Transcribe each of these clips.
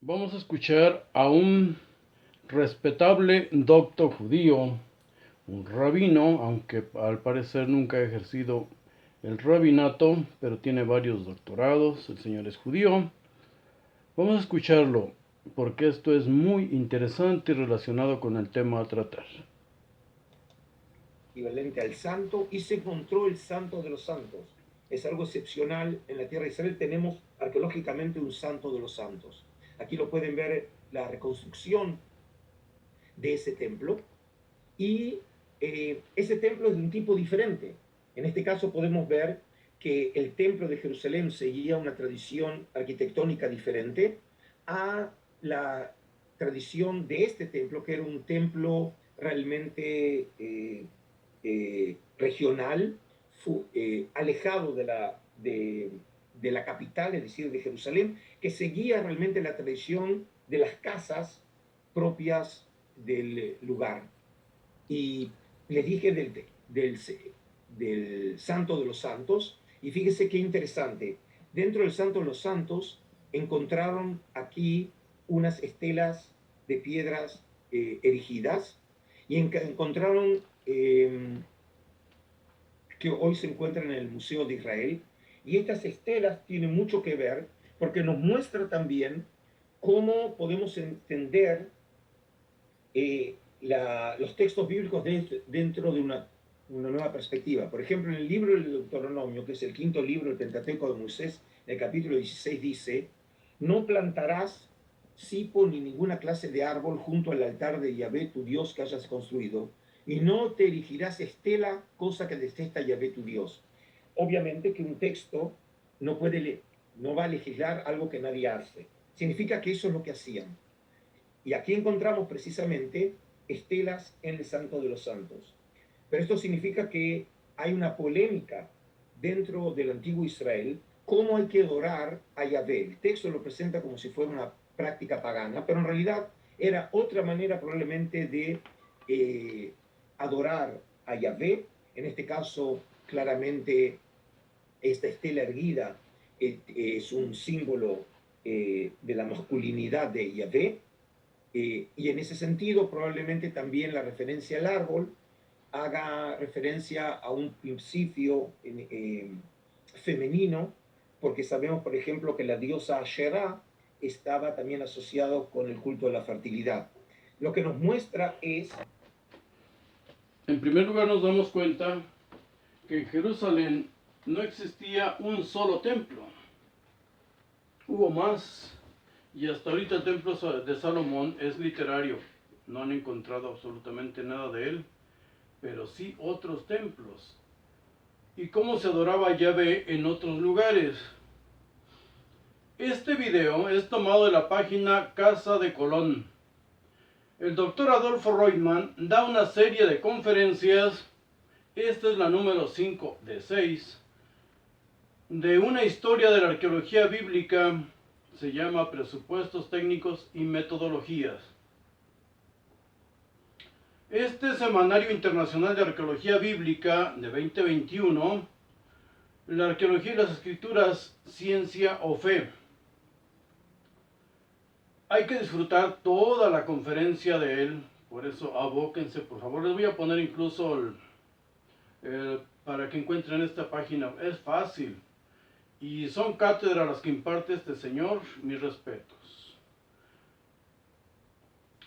Vamos a escuchar a un respetable doctor judío, un rabino, aunque al parecer nunca ha ejercido el rabinato, pero tiene varios doctorados. El señor es judío. Vamos a escucharlo porque esto es muy interesante y relacionado con el tema a tratar. Equivalente al santo, y se encontró el santo de los santos. Es algo excepcional. En la tierra de Israel tenemos arqueológicamente un santo de los santos. Aquí lo pueden ver, la reconstrucción de ese templo, y ese templo es de un tipo diferente. En este caso podemos ver que el templo de Jerusalén seguía una tradición arquitectónica diferente a la tradición de este templo, que era un templo realmente regional, alejado de la capital, es decir, de Jerusalén, que seguía realmente la tradición de las casas propias del lugar. Y les dije del Santo de los Santos, y fíjese qué interesante. Dentro del Santo de los Santos encontraron aquí unas estelas de piedras erigidas, y encontraron que hoy se encuentran en el Museo de Israel. Y estas estelas tienen mucho que ver porque nos muestra también cómo podemos entender los textos bíblicos dentro de una nueva perspectiva. Por ejemplo, en el libro del Deuteronomio, que es el quinto libro del Pentateuco de Moisés, en el capítulo 16 dice: no plantarás cipo ni ninguna clase de árbol junto al altar de Yahvé tu Dios que hayas construido, y no te erigirás estela, cosa que detesta Yahvé tu Dios. Obviamente que un texto no va a legislar algo que nadie hace. Significa que eso es lo que hacían. Y aquí encontramos precisamente estelas en el Santo de los Santos. Pero esto significa que hay una polémica dentro del antiguo Israel, cómo hay que adorar a Yahvé. El texto lo presenta como si fuera una práctica pagana, pero en realidad era otra manera probablemente de adorar a Yahvé. En este caso, claramente, esta estela erguida es un símbolo de la masculinidad de Yahvé, y en ese sentido probablemente también la referencia al árbol haga referencia a un principio femenino, porque sabemos, por ejemplo, que la diosa Asherah estaba también asociado con el culto de la fertilidad. Lo que nos muestra es... En primer lugar nos damos cuenta que en Jerusalén no existía un solo templo. Hubo más. Y hasta ahorita el templo de Salomón es literario. No han encontrado absolutamente nada de él, pero sí otros templos. ¿Y cómo se adoraba a Yahvé en otros lugares? Este video es tomado de la página Casa de Colón. El doctor Adolfo Reutemann da una serie de conferencias, esta es la número 5 de 6, de una historia de la arqueología bíblica. Se llama Presupuestos técnicos y metodologías. Este semanario internacional de arqueología bíblica de 2021, la arqueología y las escrituras, ciencia o fe. Hay que disfrutar toda la conferencia de él, por eso abóquense, por favor. Les voy a poner incluso para que encuentren esta página. Es fácil. Y son cátedras las que imparte este señor, mis respetos.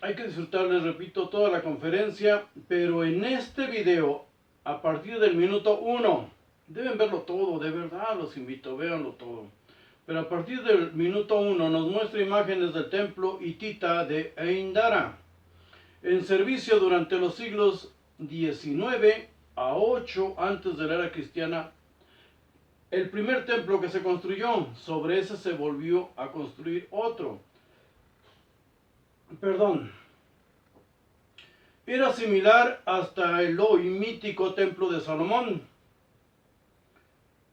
Hay que disfrutar, les repito, toda la conferencia, pero en este video, a partir del minuto 1, deben verlo todo, de verdad los invito, véanlo todo. Pero a partir del minuto 1 nos muestra imágenes del templo hitita de Eindara, en servicio durante los siglos 19 a 8 antes de la era cristiana. El primer templo que se construyó, sobre ese se volvió a construir otro. Era similar hasta el hoy mítico templo de Salomón.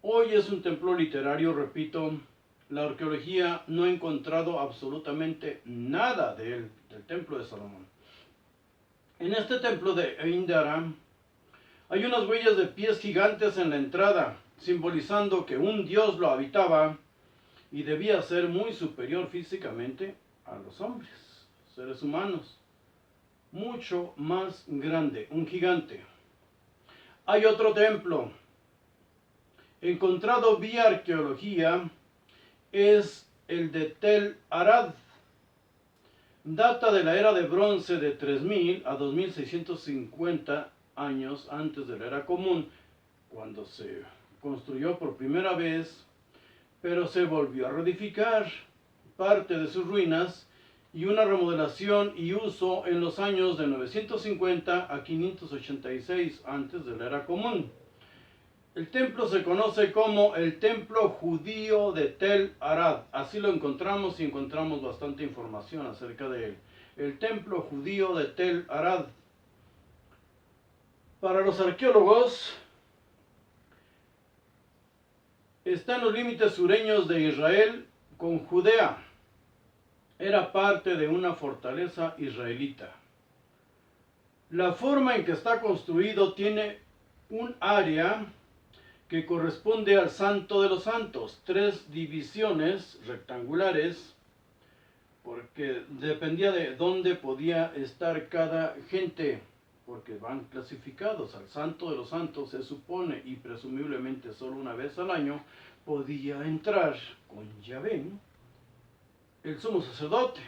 Hoy es un templo literario, repito. La arqueología no ha encontrado absolutamente nada de él, del templo de Salomón. En este templo de Eindara hay unas huellas de pies gigantes en la entrada, simbolizando que un dios lo habitaba y debía ser muy superior físicamente a los hombres, seres humanos. Mucho más grande, un gigante. Hay otro templo, encontrado vía arqueología, es el de Tel Arad. Data de la era de bronce de 3000 a 2650 años antes de la era común, cuando se construyó por primera vez, pero se volvió a reedificar parte de sus ruinas y una remodelación y uso en los años de 950 a 586 antes de la era común. El templo se conoce como el Templo Judío de Tel Arad. Así lo encontramos y encontramos bastante información acerca de él. El Templo Judío de Tel Arad. Para los arqueólogos, está en los límites sureños de Israel con Judea. Era parte de una fortaleza israelita. La forma en que está construido tiene un área que corresponde al Santo de los Santos, 3 divisiones rectangulares, porque dependía de dónde podía estar cada gente, porque van clasificados al Santo de los Santos, se supone, y presumiblemente solo una vez al año, podía entrar con Yahvé el sumo sacerdote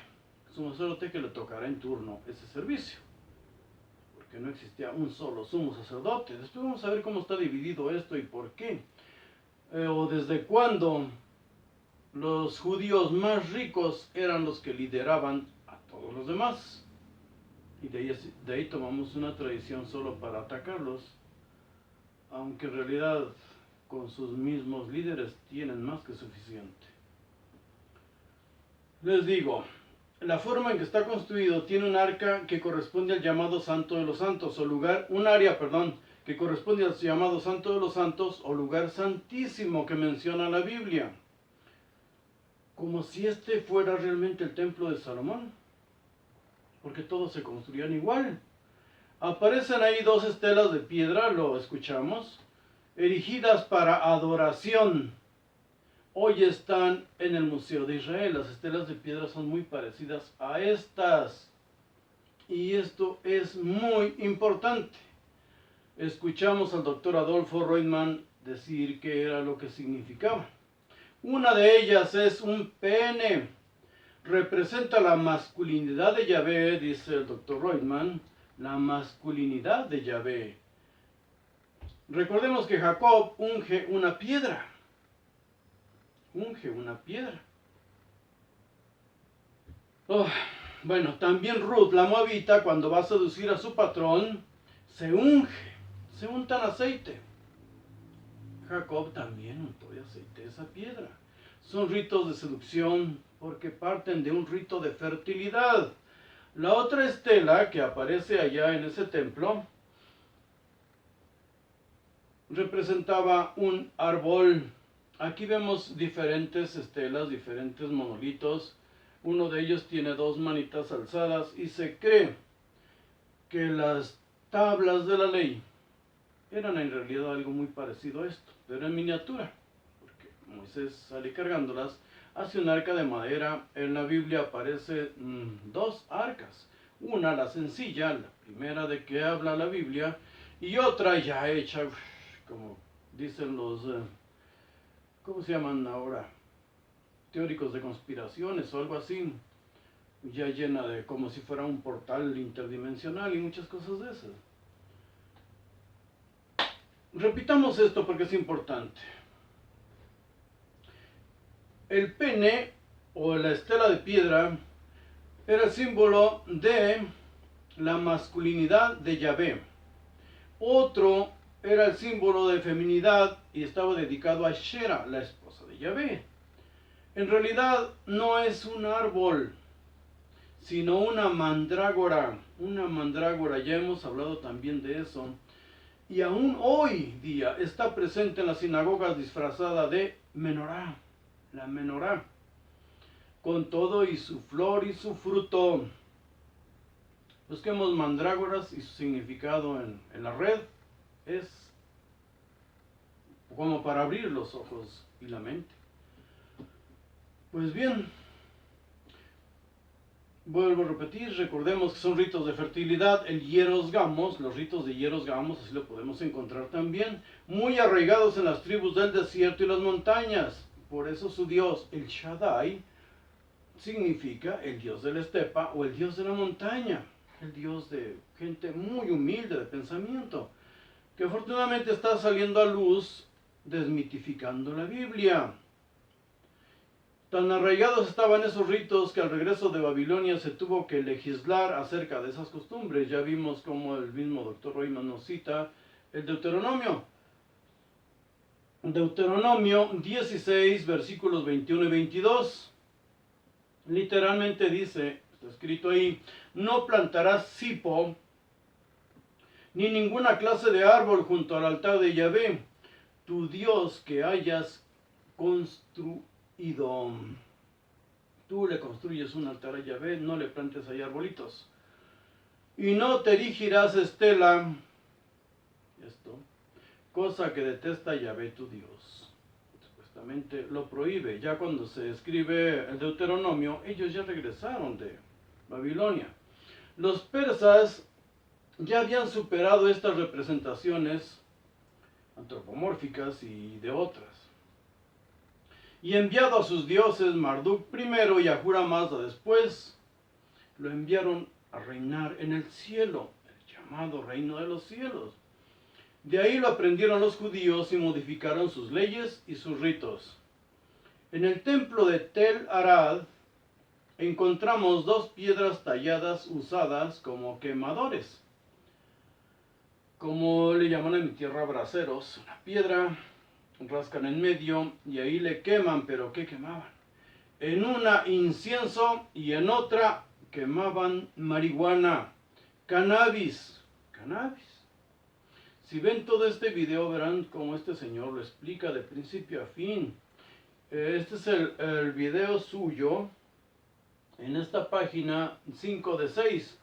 que le tocará en turno ese servicio, porque no existía un solo sumo sacerdote. Después vamos a ver cómo está dividido esto y por qué, o desde cuándo los judíos más ricos eran los que lideraban a todos los demás, y de ahí tomamos una tradición solo para atacarlos, aunque en realidad con sus mismos líderes tienen más que suficiente. Les digo, la forma en que está construido tiene un arca que corresponde al llamado Santo de los Santos, o lugar, un área, que corresponde al llamado Santo de los Santos, o lugar santísimo que menciona la Biblia. Como si este fuera realmente el templo de Salomón, porque todos se construían igual. Aparecen ahí 2 estelas de piedra, lo escuchamos, erigidas para adoración. Hoy están en el Museo de Israel. Las estelas de piedra son muy parecidas a estas. Y esto es muy importante. Escuchamos al doctor Adolfo Reutemann decir qué era lo que significaba. Una de ellas es un pene. Representa la masculinidad de Yahvé, dice el doctor Reutemann, la masculinidad de Yahvé. Recordemos que Jacob unge una piedra. Oh, bueno, también Ruth, la moabita, cuando va a seducir a su patrón, se untan aceite. Jacob también untó de aceite esa piedra. Son ritos de seducción porque parten de un rito de fertilidad. La otra estela que aparece allá en ese templo representaba un árbol. Aquí vemos diferentes estelas, diferentes monolitos. Uno de ellos tiene 2 manitas alzadas y se cree que las tablas de la ley eran en realidad algo muy parecido a esto, pero en miniatura, porque Moisés sale cargándolas hacia un arca de madera. En la Biblia aparece 2 arcas. Una, la sencilla, la primera de que habla la Biblia, y otra ya hecha, como dicen los, ¿cómo se llaman ahora? Teóricos de conspiraciones o algo así, ya llena de como si fuera un portal interdimensional y muchas cosas de esas. Repitamos esto porque es importante. El pene o la estela de piedra era el símbolo de la masculinidad de Yahvé. Otro era el símbolo de feminidad y estaba dedicado a Shera, la esposa de Yahvé. En realidad no es un árbol, sino una mandrágora. Una mandrágora, ya hemos hablado también de eso. Y aún hoy día está presente en las sinagogas disfrazada de menorá, la menorá, con todo y su flor y su fruto. Busquemos mandrágoras y su significado en la red. Es como para abrir los ojos y la mente. Pues bien, Vuelvo a repetir, recordemos que son ritos de fertilidad. El Hieros Gamos, los ritos de Hieros Gamos, así lo podemos encontrar también, muy arraigados en las tribus del desierto y las montañas. Por eso su dios, el Shaddai, significa el dios de la estepa o el dios de la montaña, el dios de gente muy humilde de pensamiento, que afortunadamente está saliendo a luz desmitificando la Biblia. Tan arraigados estaban esos ritos que al regreso de Babilonia se tuvo que legislar acerca de esas costumbres. Ya vimos como el mismo doctor Royman nos cita el Deuteronomio. Deuteronomio 16, versículos 21 y 22. Literalmente dice, está escrito ahí, no plantarás cipo ni ninguna clase de árbol junto al altar de Yahvé, tu Dios, que hayas construido. Tú le construyes un altar a Yahvé, no le plantes ahí arbolitos. Y no te erigirás estela, esto, cosa que detesta Yahvé tu Dios. Supuestamente lo prohíbe. Ya cuando se escribe el Deuteronomio, ellos ya regresaron de Babilonia. Los persas ya habían superado estas representaciones antropomórficas y de otras. Y enviado a sus dioses Marduk primero y Ahura Mazda después, lo enviaron a reinar en el cielo, el llamado reino de los cielos. De ahí lo aprendieron los judíos y modificaron sus leyes y sus ritos. En el templo de Tel Arad encontramos dos piedras talladas usadas como quemadores, como le llaman en mi tierra braseros. Una piedra, rascan en medio y ahí le queman, pero ¿qué quemaban? En una incienso y en otra quemaban marihuana, cannabis. Si ven todo este video verán cómo este señor lo explica de principio a fin. Este es el video suyo en esta página 5 de 6.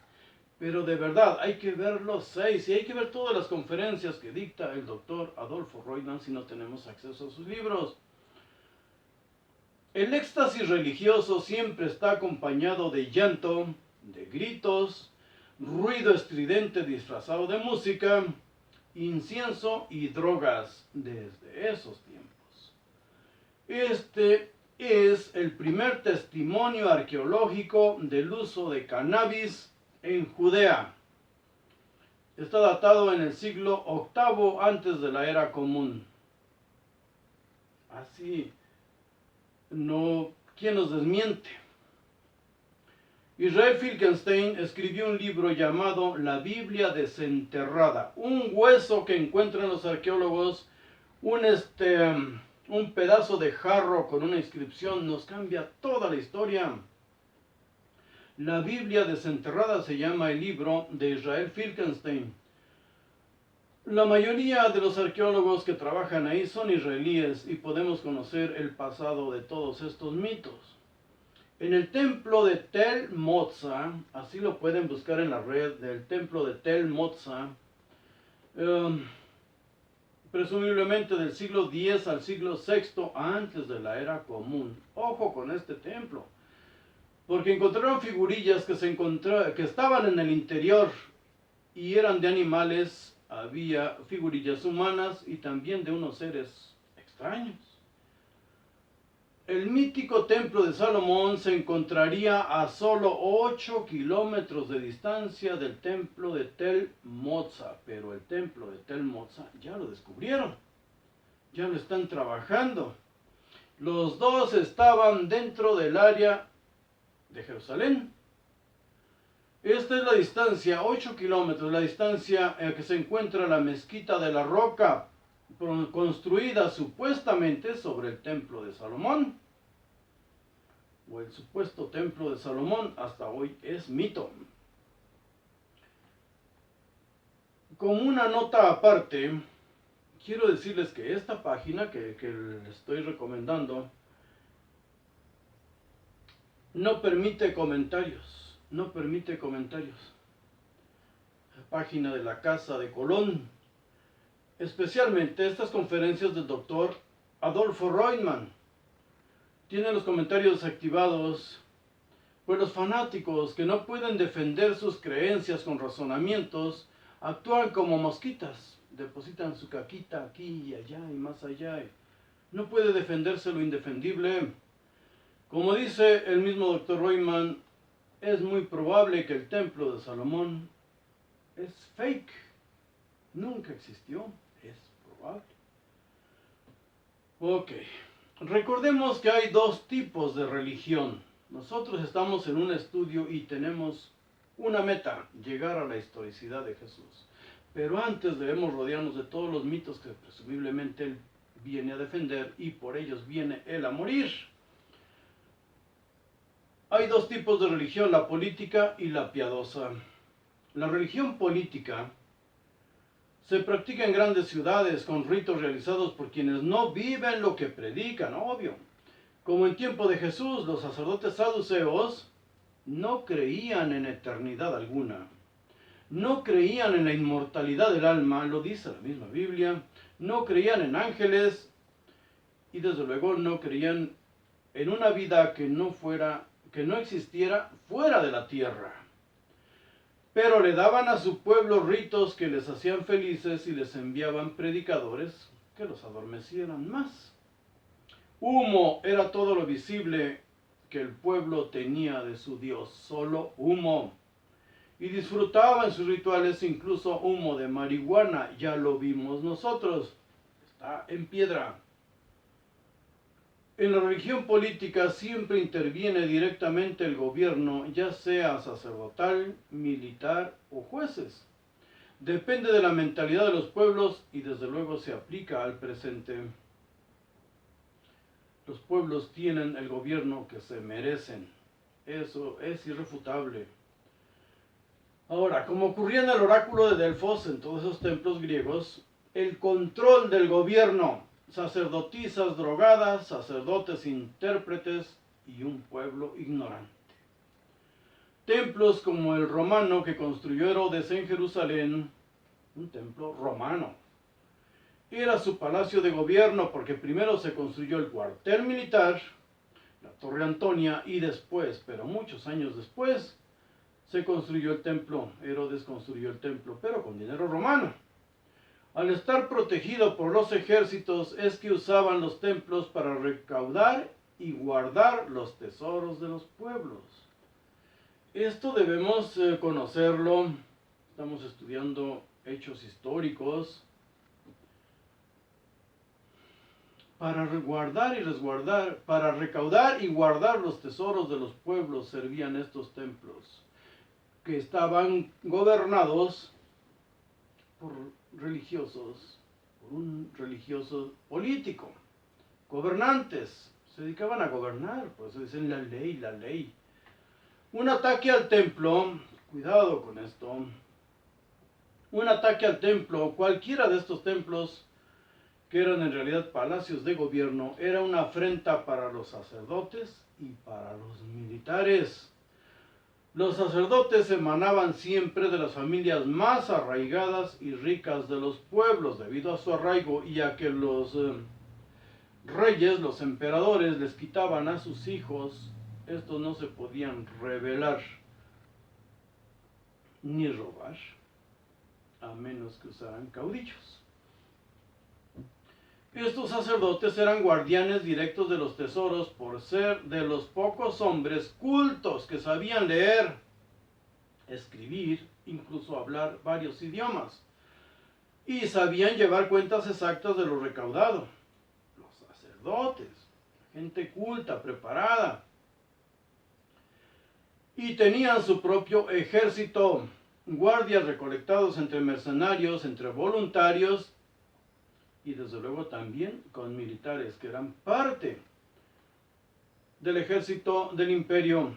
Pero de verdad, hay que ver los 6 y hay que ver todas las conferencias que dicta el doctor Adolfo Royman si no tenemos acceso a sus libros. El éxtasis religioso siempre está acompañado de llanto, de gritos, ruido estridente disfrazado de música, incienso y drogas desde esos tiempos. Este es el primer testimonio arqueológico del uso de cannabis en Judea. Está datado en el siglo VIII antes de la era común. Así, no, ¿quién nos desmiente? Israel Finkelstein escribió un libro llamado La Biblia desenterrada, un hueso que encuentran los arqueólogos, un pedazo de jarro con una inscripción, nos cambia toda la historia. La Biblia desenterrada se llama el libro de Israel Finkelstein. La mayoría de los arqueólogos que trabajan ahí son israelíes y podemos conocer el pasado de todos estos mitos. En el templo de Tel Motza, así lo pueden buscar en la red, del templo de Tel Motza, presumiblemente del siglo X al siglo VI antes de la era común. Ojo con este templo, porque encontraron figurillas que estaban en el interior y eran de animales, había figurillas humanas y también de unos seres extraños. El mítico templo de Salomón se encontraría a solo 8 kilómetros de distancia del templo de Tel Motza, pero el templo de Tel Motza ya lo descubrieron, ya lo están trabajando. Los dos estaban dentro del área de Jerusalén. Esta es la distancia, 8 kilómetros, la distancia en que se encuentra la mezquita de la Roca, construida supuestamente sobre el templo de Salomón, o el supuesto templo de Salomón, hasta hoy es mito. Como una nota aparte, quiero decirles que esta página que les estoy recomendando no permite comentarios. La página de la Casa de Colón. Especialmente estas conferencias del doctor Adolfo Royman. Tiene los comentarios activados Pues los fanáticos que no pueden defender sus creencias con razonamientos, actúan como mosquitas, depositan su caquita aquí y allá y más allá. No puede defenderse lo indefendible. Como dice el mismo doctor Royman, es muy probable que el templo de Salomón es fake. Nunca existió. Es probable. Ok. Recordemos que hay dos tipos de religión. Nosotros estamos en un estudio y tenemos una meta, llegar a la historicidad de Jesús. Pero antes debemos rodearnos de todos los mitos que presumiblemente Él viene a defender y por ellos viene Él a morir. Hay dos tipos de religión, la política y la piadosa. La religión política se practica en grandes ciudades con ritos realizados por quienes no viven lo que predican, obvio. Como en tiempo de Jesús, los sacerdotes saduceos no creían en eternidad alguna. No creían en la inmortalidad del alma, lo dice la misma Biblia. No creían en ángeles y desde luego no creían en una vida que no existiera fuera de la tierra. Pero le daban a su pueblo ritos que les hacían felices y les enviaban predicadores que los adormecieran más. Humo era todo lo visible que el pueblo tenía de su Dios, solo humo. Y disfrutaba en sus rituales incluso humo de marihuana, ya lo vimos nosotros, está en piedra. En la religión política siempre interviene directamente el gobierno, ya sea sacerdotal, militar o jueces. Depende de la mentalidad de los pueblos y desde luego se aplica al presente. Los pueblos tienen el gobierno que se merecen. Eso es irrefutable. Ahora, como ocurría en el oráculo de Delfos, en todos esos templos griegos, el control del gobierno, sacerdotisas drogadas, sacerdotes intérpretes y un pueblo ignorante. Templos como el romano que construyó Herodes en Jerusalén, un templo romano, era su palacio de gobierno porque primero se construyó el cuartel militar, la Torre Antonia, y después, pero muchos años después, se construyó el templo. Herodes construyó el templo, pero con dinero romano. Al estar protegido por los ejércitos es que usaban los templos para recaudar y guardar los tesoros de los pueblos. Esto debemos conocerlo. Estamos estudiando hechos históricos. Para para recaudar y guardar los tesoros de los pueblos servían estos templos, que estaban gobernados por religiosos, por un religioso político, gobernantes, se dedicaban a gobernar, por eso dicen la ley, la ley. Un ataque al templo, cuidado con esto, un ataque al templo, cualquiera de estos templos, que eran en realidad palacios de gobierno, era una afrenta para los sacerdotes y para los militares. Los sacerdotes emanaban siempre de las familias más arraigadas y ricas de los pueblos, debido a su arraigo y a que los reyes, los emperadores, les quitaban a sus hijos. Estos no se podían rebelar ni robar, a menos que usaran caudillos. Estos sacerdotes eran guardianes directos de los tesoros por ser de los pocos hombres cultos que sabían leer, escribir, incluso hablar varios idiomas, y sabían llevar cuentas exactas de lo recaudado. Los sacerdotes, gente culta, preparada, y tenían su propio ejército, guardias recolectados entre mercenarios, entre voluntarios, y desde luego también con militares que eran parte del ejército del imperio.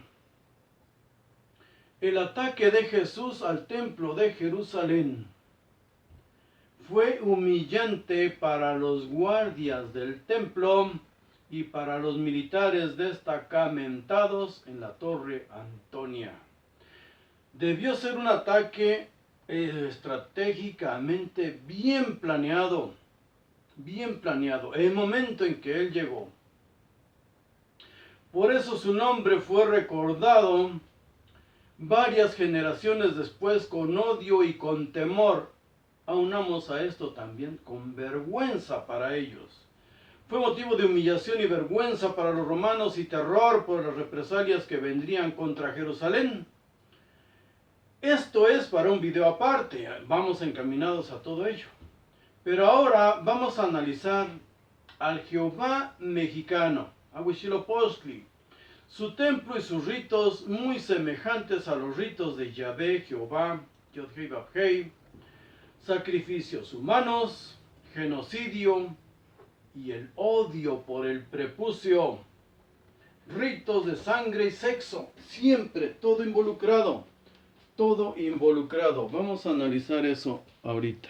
El ataque de Jesús al templo de Jerusalén fue humillante para los guardias del templo y para los militares destacamentados en la Torre Antonia. Debió ser un ataque estratégicamente bien planeado. El momento en que él llegó, Por eso su nombre fue recordado varias generaciones después con odio y con temor. Aunamos a esto también con vergüenza para ellos. Fue motivo de humillación y vergüenza para los romanos y terror por las represalias que vendrían contra Jerusalén. Esto es para un video aparte, vamos encaminados a todo ello. Pero ahora vamos a analizar al Jehová mexicano, a Huitzilopochtli, su templo y sus ritos muy semejantes a los ritos de Yahvé, Jehová, Yod-Heh Vav-Heh, sacrificios humanos, genocidio y el odio por el prepucio, ritos de sangre y sexo, siempre todo involucrado. Todo involucrado. Vamos a analizar eso ahorita.